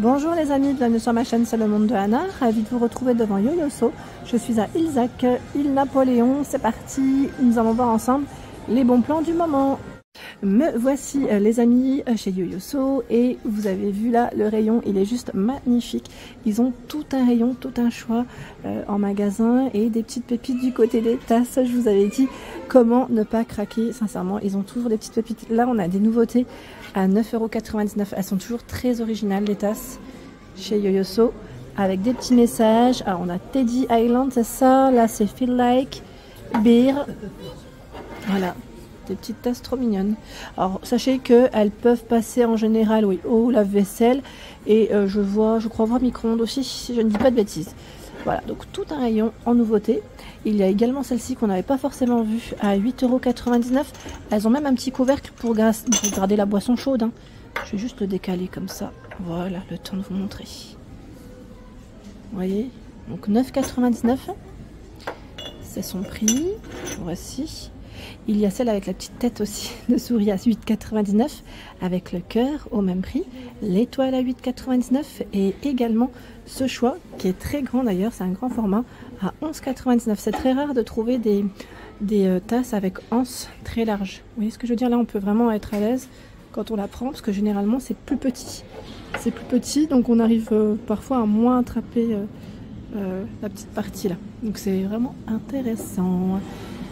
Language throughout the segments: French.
Bonjour les amis, bienvenue sur ma chaîne C'est le monde de Anna, ravie de vous retrouver devant Yoyoso. Je suis à Ilzac, île Napoléon, c'est parti, nous allons voir ensemble les bons plans du moment. Me voici les amis chez Yoyoso et vous avez vu là le rayon, il est juste magnifique. Ils ont tout un rayon, tout un choix en magasin et des petites pépites du côté des tasses. Je vous avais dit comment ne pas craquer, sincèrement, ils ont toujours des petites pépites. Là on a des nouveautés à 9,99 €. Elles sont toujours très originales les tasses chez Yoyoso avec des petits messages. Alors on a Teddy Island, c'est ça, là c'est Feel Like, Beer, voilà. Des petites tasses trop mignonnes. Alors sachez qu'elles peuvent passer en général au lave-vaisselle et je crois voir micro-ondes aussi si je ne dis pas de bêtises. Voilà, donc tout un rayon en nouveauté. Il y a également celle-ci qu'on n'avait pas forcément vue à 8,99 €. Elles ont même un petit couvercle pour garder la boisson chaude. Hein. Je vais juste le décaler comme ça. Voilà, le temps de vous montrer. Vous voyez, donc 9,99 €. C'est son prix. Voici. Il y a celle avec la petite tête aussi de souris à 8,99 € avec le cœur au même prix, l'étoile à 8,99 € et également ce choix qui est très grand d'ailleurs, c'est un grand format à 11,99 €. C'est très rare de trouver des tasses avec anse très larges. Vous voyez ce que je veux dire, là on peut vraiment être à l'aise quand on la prend parce que généralement c'est plus petit. C'est plus petit donc on arrive parfois à moins attraper la petite partie là. Donc c'est vraiment intéressant.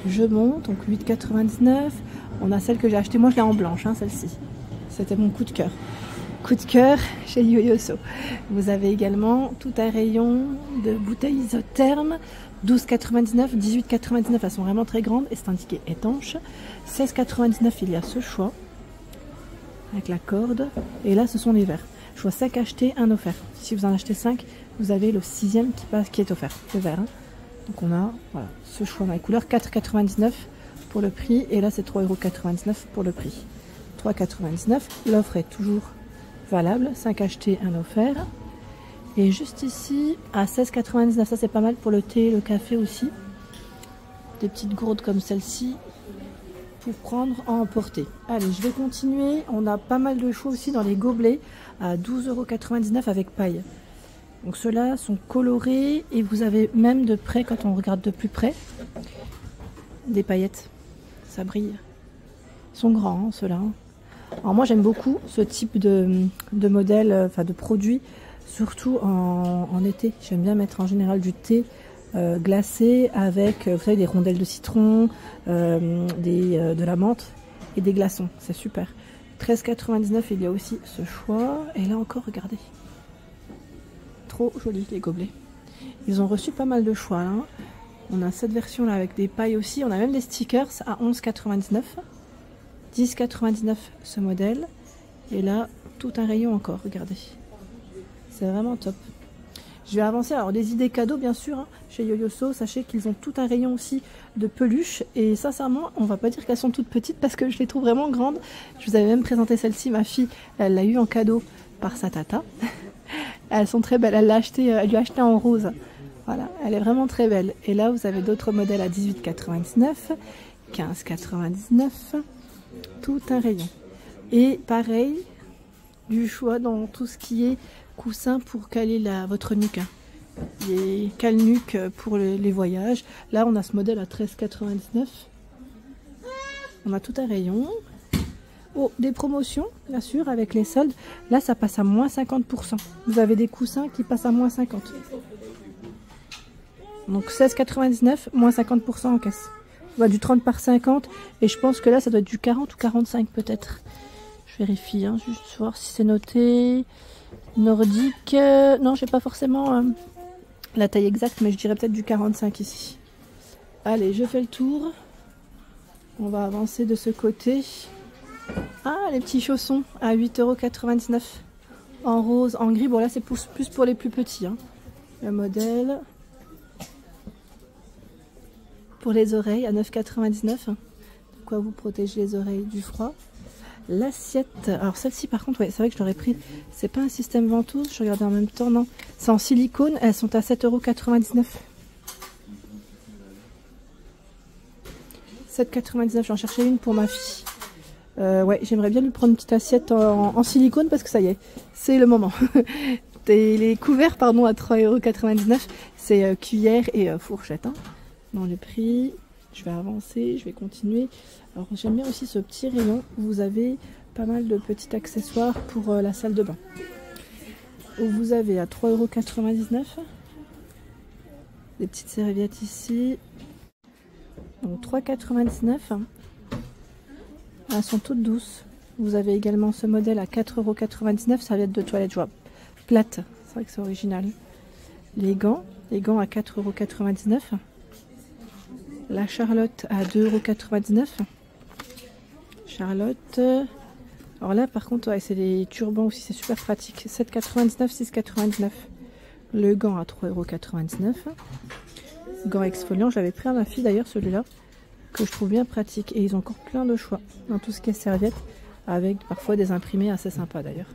Je monte, donc 8,99 €. On a celle que j'ai achetée, moi je l'ai en blanche, hein, celle-ci. C'était mon coup de cœur. Coup de cœur chez Yoyoso. Vous avez également tout un rayon de bouteilles isothermes. 12,99 €, 18,99 €. Elles sont vraiment très grandes et c'est indiqué étanche. 16,99 €, il y a ce choix. Avec la corde. Et là, ce sont les verres. Je vois 5 achetés, 1 offert. Si vous en achetez 5, vous avez le 6e qui est offert. Le verre. Hein. Donc on a voilà, ce choix dans les couleurs, 4,99 € pour le prix et là c'est 3,99 € pour le prix. 3,99 €, l'offre est toujours valable, 5 achetés, 1 offert. Et juste ici à 16,99 €, ça c'est pas mal pour le thé, le café aussi. Des petites gourdes comme celle-ci pour prendre à emporter. Allez, je vais continuer, on a pas mal de choix aussi dans les gobelets à 12,99 € avec paille. Donc ceux-là sont colorés et vous avez même de près, quand on regarde de plus près, des paillettes. Ça brille. Ils sont grands hein, ceux-là. Alors moi j'aime beaucoup ce type de modèle, enfin de produit, surtout en été. J'aime bien mettre en général du thé glacé avec vous savez, des rondelles de citron, de la menthe et des glaçons. C'est super. 13,99 €, il y a aussi ce choix. Et là encore, regardez. Trop joli les gobelets. Ils ont reçu pas mal de choix là. On a cette version là avec des pailles aussi. On a même des stickers à 11,99 €. 10,99 € ce modèle. Et là, tout un rayon encore, regardez. C'est vraiment top. Je vais avancer. Alors des idées cadeaux bien sûr hein, chez Yoyoso. Sachez qu'ils ont tout un rayon aussi de peluches. Et sincèrement, on va pas dire qu'elles sont toutes petites parce que je les trouve vraiment grandes. Je vous avais même présenté celle-ci. Ma fille, elle l'a eu en cadeau par sa tata. Elles sont très belles, elle lui a acheté en rose. Voilà, elle est vraiment très belle. Et là, vous avez d'autres modèles à 18,99 €, 15,99 €, tout un rayon. Et pareil, du choix dans tout ce qui est coussin pour caler votre nuque. Hein. Les cale-nuques pour les voyages. Là, on a ce modèle à 13,99 €. On a tout un rayon. Oh, des promotions, bien sûr, avec les soldes. Là, ça passe à moins 50%. Vous avez des coussins qui passent à moins 50%. Donc 16,99 €, moins 50% en caisse. On va du 30 par 50. Et je pense que là, ça doit être du 40 ou 45 peut-être. Je vérifie, hein, juste voir si c'est noté. Nordique. Non, j'ai pas forcément la taille exacte, mais je dirais peut-être du 45 ici. Allez, je fais le tour. On va avancer de ce côté. Ah, les petits chaussons à 8,99 € en rose, en gris. Bon, là, c'est plus pour les plus petits. Hein. Le modèle. Pour les oreilles à 9,99 €. De quoi vous protéger les oreilles du froid. L'assiette. Alors, celle-ci, par contre, ouais, c'est vrai que je l'aurais pris. C'est pas un système ventouse. Je regardais en même temps. Non, c'est en silicone. Elles sont à 7,99 €. 7,99 €. J'en cherchais une pour ma fille. Ouais, j'aimerais bien lui prendre une petite assiette en silicone parce que ça y est, c'est le moment. Les couverts, pardon, à 3,99 €. C'est cuillère et fourchette. Hein. Dans le prix, je vais avancer, je vais continuer. Alors j'aime bien aussi ce petit rayon où vous avez pas mal de petits accessoires pour la salle de bain. Où vous avez à 3,99 €. Des petites serviettes ici. Donc 3,99 €. Elles sont toutes douces. Vous avez également ce modèle à 4,99 €. Serviette de toilette, je vois. Plate. C'est vrai que c'est original. Les gants à 4,99 €. La Charlotte à 2,99 €. Charlotte. Alors là, par contre, ouais, c'est les turbans aussi, c'est super pratique. 7,99 €, 6,99 €. Le gant à 3,99 €. Gant exfoliant, j'avais pris à ma fille d'ailleurs celui-là, que je trouve bien pratique. Et ils ont encore plein de choix dans tout ce qui est serviettes, avec parfois des imprimés assez sympas d'ailleurs.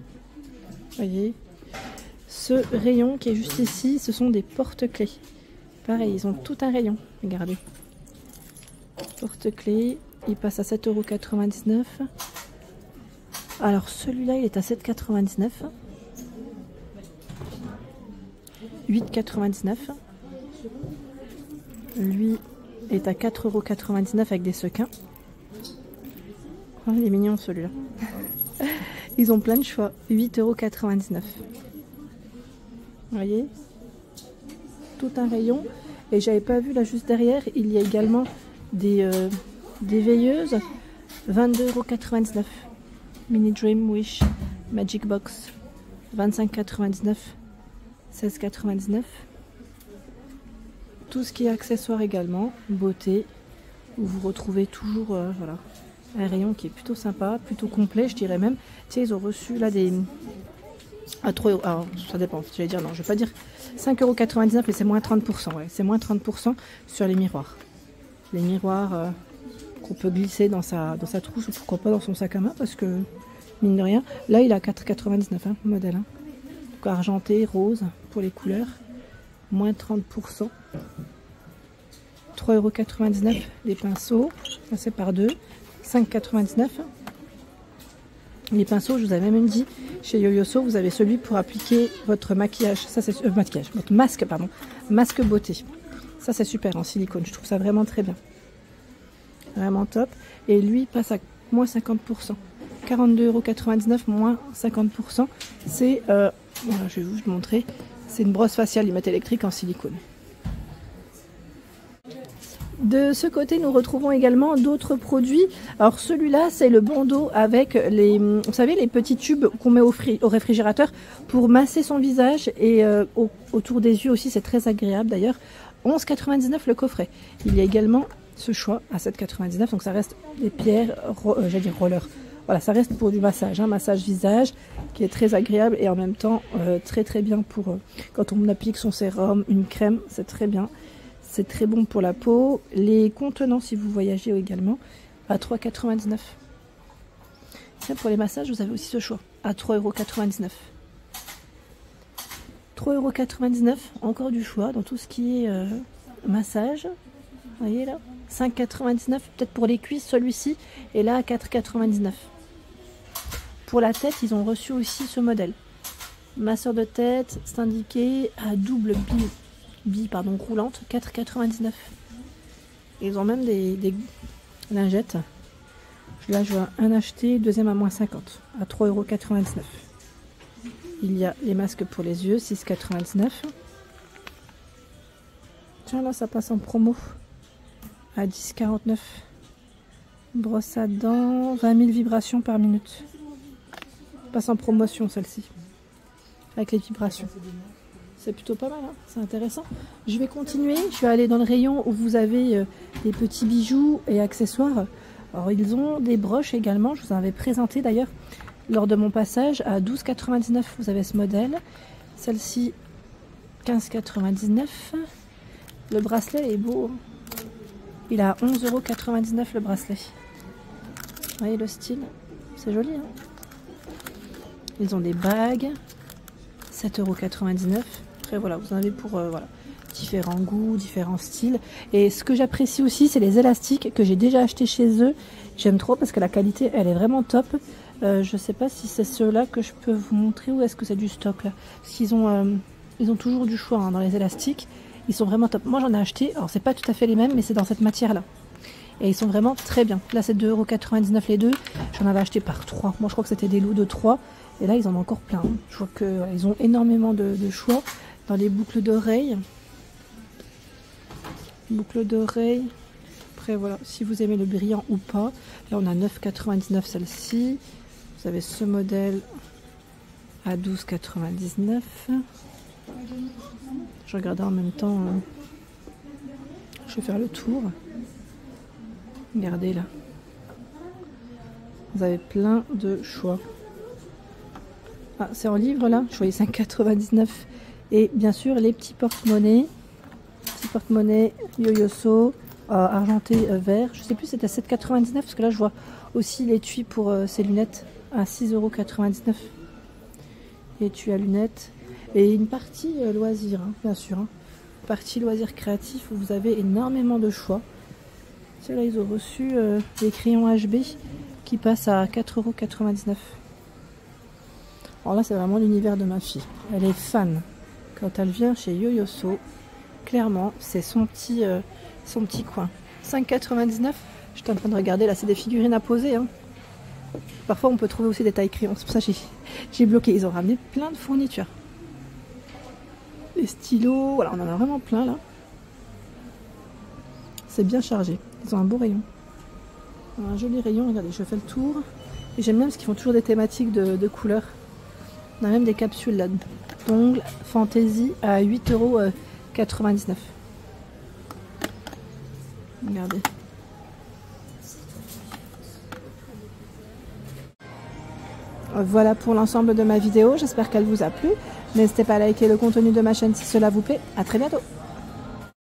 Voyez, ce rayon qui est juste ici, ce sont des porte-clés. Pareil, ils ont tout un rayon, regardez. Porte-clés, il passe à 7,99 €. Alors celui-là, il est à 7,99 €. 8,99 €. Lui est à 4,99 € avec des sequins. Oh, il est mignon celui-là. Ils ont plein de choix. 8,99 €. Vous voyez, tout un rayon. Et j'avais pas vu là juste derrière, il y a également des veilleuses. 22,99 €. Mini Dream Wish Magic Box. 25,99 €. 16,99 €. Tout ce qui est accessoires également, beauté, où vous retrouvez toujours voilà, un rayon qui est plutôt sympa, plutôt complet, je dirais même. Tiens, ils ont reçu là des... à 3 €, alors ça dépend, j'allais dire non, je vais pas dire 5,99 €, mais c'est moins 30%, ouais, c'est moins 30% sur les miroirs. Les miroirs qu'on peut glisser dans sa trousse, ou pourquoi pas dans son sac à main, parce que, mine de rien, là il a 4,99 €, hein, le modèle. Hein. Donc argenté, rose, pour les couleurs, moins 30%. 3,99 €, les pinceaux, ça c'est par deux, 5,99 €. Les pinceaux, je vous avais même dit, chez Yoyoso, vous avez celui pour appliquer votre maquillage, ça c'est maquillage, votre masque, pardon, masque beauté. Ça c'est super en silicone, je trouve ça vraiment très bien. Vraiment top. Et lui passe à moins 50%. 42,99 €, moins 50%. C'est, voilà, je vais vous montrer, c'est une brosse faciale limite électrique en silicone. De ce côté, nous retrouvons également d'autres produits. Alors celui-là, c'est le bandeau avec les, vous savez, les petits tubes qu'on met au réfrigérateur pour masser son visage et autour des yeux aussi, c'est très agréable d'ailleurs. 11,99 € le coffret. Il y a également ce choix à 7,99 €, donc ça reste des pierres, j'allais dire roller. Voilà, ça reste pour du massage, hein, massage visage qui est très agréable et en même temps très très bien pour quand on applique son sérum, une crème, c'est très bien. C'est très bon pour la peau. Les contenants, si vous voyagez également, à 3,99 €. Pour les massages, vous avez aussi ce choix, à 3,99 €. 3,99 €, encore du choix dans tout ce qui est massage. Vous voyez là, 5,99 €, peut-être pour les cuisses celui-ci, et là à 4,99 €. Pour la tête, ils ont reçu aussi ce modèle. Masseur de tête, c'est indiqué à double bille roulante, 4,99 €. Ils ont même des lingettes. Là, je vois un acheté, deuxième à moins 50, à 3,99 €. Il y a les masques pour les yeux, 6,99 €. Tiens, là, ça passe en promo à 10,49 €. Brosse à dents, 20 000 vibrations par minute. Passe en promotion, celle-ci, avec les vibrations. C'est plutôt pas mal, hein, c'est intéressant. Je vais continuer, je vais aller dans le rayon où vous avez des petits bijoux et accessoires. Alors ils ont des broches également, je vous en avais présenté d'ailleurs lors de mon passage à 12,99 €. Vous avez ce modèle, celle-ci 15,99 €. Le bracelet est beau, il a 11,99 € le bracelet. Vous voyez le style, c'est joli, hein. Ils ont des bagues, 7,99 €. Après voilà, vous en avez pour voilà, différents goûts, différents styles. Et ce que j'apprécie aussi, c'est les élastiques que j'ai déjà achetés chez eux. J'aime trop parce que la qualité, elle est vraiment top. Je sais pas si c'est ceux-là que je peux vous montrer ou est-ce que c'est du stock là. Parce qu'ils ont, ils ont toujours du choix hein, dans les élastiques. Ils sont vraiment top. Moi j'en ai acheté, alors c'est pas tout à fait les mêmes, mais c'est dans cette matière-là. Et ils sont vraiment très bien. Là c'est 2,99 € les deux. J'en avais acheté par 3. Moi je crois que c'était des lots de 3. Et là ils en ont encore plein. Je vois qu'ils ont énormément de choix. Dans les boucles d'oreilles. Boucles d'oreilles. Après voilà, si vous aimez le brillant ou pas. Là on a 9,99 € celle-ci. Vous avez ce modèle à 12,99 €. Je regardais en même temps. Je vais faire le tour. Regardez là. Vous avez plein de choix. Ah, c'est en livre là. Je voyais 5,99 €. Et bien sûr les petits porte-monnaies. Petits porte-monnaies Yoyoso. Argenté vert. Je sais plus c'était à 7,99 € parce que là je vois aussi l'étui pour ces lunettes à 6,99 €. Étui à lunettes. Et une partie loisir, hein, bien sûr. Hein. Partie loisir créatif où vous avez énormément de choix. Là, ils ont reçu des crayons HB qui passent à 4,99 €. Alors là, c'est vraiment l'univers de ma fille. Elle est fan. Quand elle vient chez Yoyoso, clairement, c'est son petit coin. 5,99 €. J'étais en train de regarder, là, c'est des figurines à poser. Hein. Parfois, on peut trouver aussi des tailles crayons. C'est pour ça que j'ai bloqué. Ils ont ramené plein de fournitures. Les stylos, voilà, on en a vraiment plein là. C'est bien chargé. Ils ont un beau rayon. Un joli rayon, regardez, je fais le tour. Et j'aime bien parce qu'ils font toujours des thématiques de couleurs. On a même des capsules là d'ongles Fantasy à 8,99 €. Regardez. Voilà pour l'ensemble de ma vidéo. J'espère qu'elle vous a plu. N'hésitez pas à liker le contenu de ma chaîne si cela vous plaît. À très bientôt.